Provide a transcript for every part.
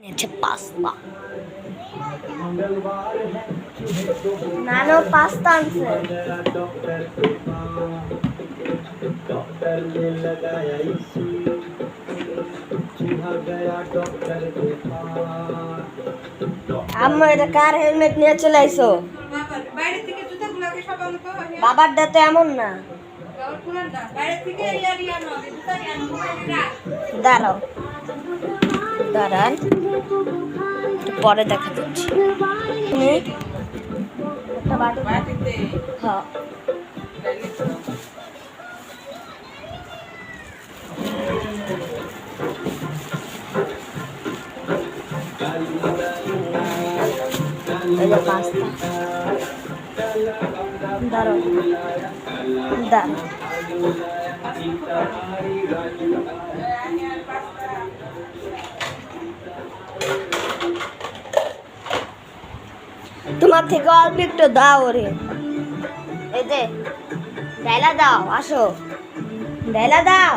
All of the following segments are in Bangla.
নিচে পাস্তা নানো পাস্তা আনছে আম্মা এটা কার হেলমেট নিয়ে চলে আইছো বাইরে থেকে জুতাগুলোকে সব আনো তো বাবার দা তো এমন না বাবার পুরান না বাইরে থেকে ইয়ারিয়া নো জুতা নিয়ে আনো দাঁড়াও দাঁড়ান পরে দেখা যাচ্ছে তুমি একটা বাটিতে হ্যাঁ এই যে পাস্তা দাঁড়াও দাঁড়াও তোমার থেকে অল্প একটু দাও রে এই যে ডাইলা দাও আসো ডাইলা দাও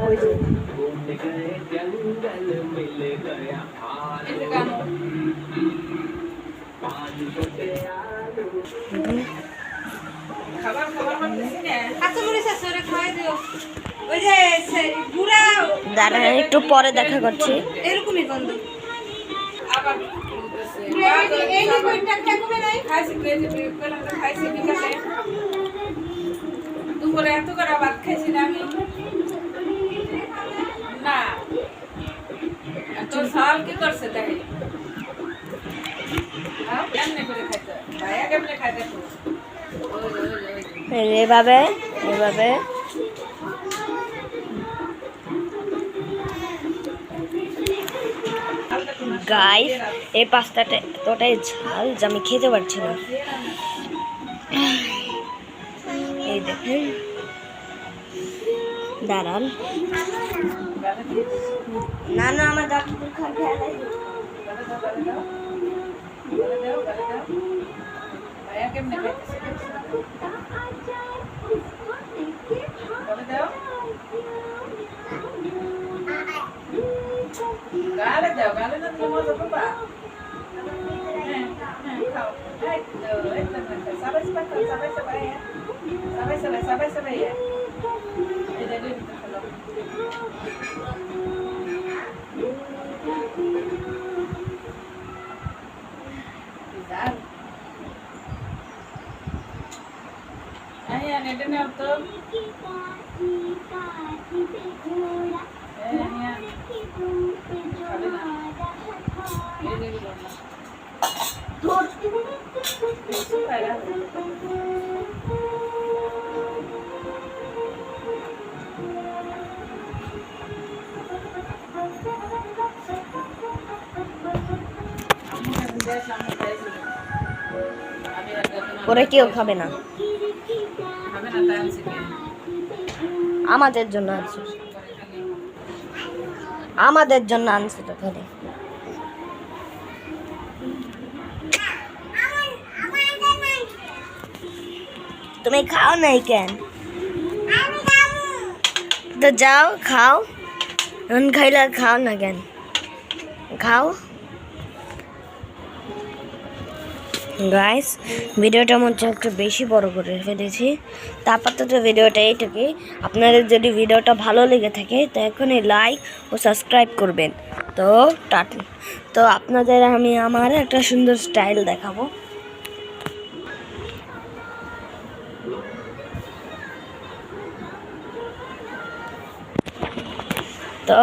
ওই যে খাবার খাবার করতেছি না কাঁচা মরিচ আছে ওরে খাওয়াই দিও ওই যে গুড়া দাঁড়ান একটু পরে দেখা করছি এরকমই গন্ধ আবার এই যে কইটা কমে নাই খাইছি কইলাম তো খাইছি বিকালে দুপুরে এত করে ভাত খাইছি না আমি না এত সাল কি করছে তাই কেমনে করে খাইতে ভাইয়া কেমনে খাইতে এভাবে এভাবে গাইস এই পাস্তাটা এতটাই ঝাল যে আমি খেতে পারছি না এই দেখেন দাঁড়ান না না আমার ডাক্তার খেয়াল ভাইয়া কেমনে খাইতেছে বলে দাও গালে দাও গালে না দিলে মজা পাবা খাও সবাই এটা দিয়ে খাও Ayan, ito na ito. Ayan. Sabi na. Ito na. Ito pala. ওরা কেউ খাবে না আমাদের জন্য আনছে আমাদের জন্য আনছে তো খালি তুমি খাও নাই কেন তো যাও খাও খাইলে আর খাও না কেন খাও গাইস ভিডিওটা মধ্যে একটু বেশি বড় করে ফেলেছি তা আপাতত ভিডিওটা এইটুকুই আপনাদের যদি ভিডিওটা ভালো লেগে থাকে তো এখনই লাইক ও সাবস্ক্রাইব করবেন তো আপনাদের আমি আমার একটা সুন্দর স্টাইল দেখাবো তো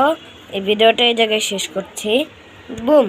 এই ভিডিওটা এই জায়গায় শেষ করছি বুম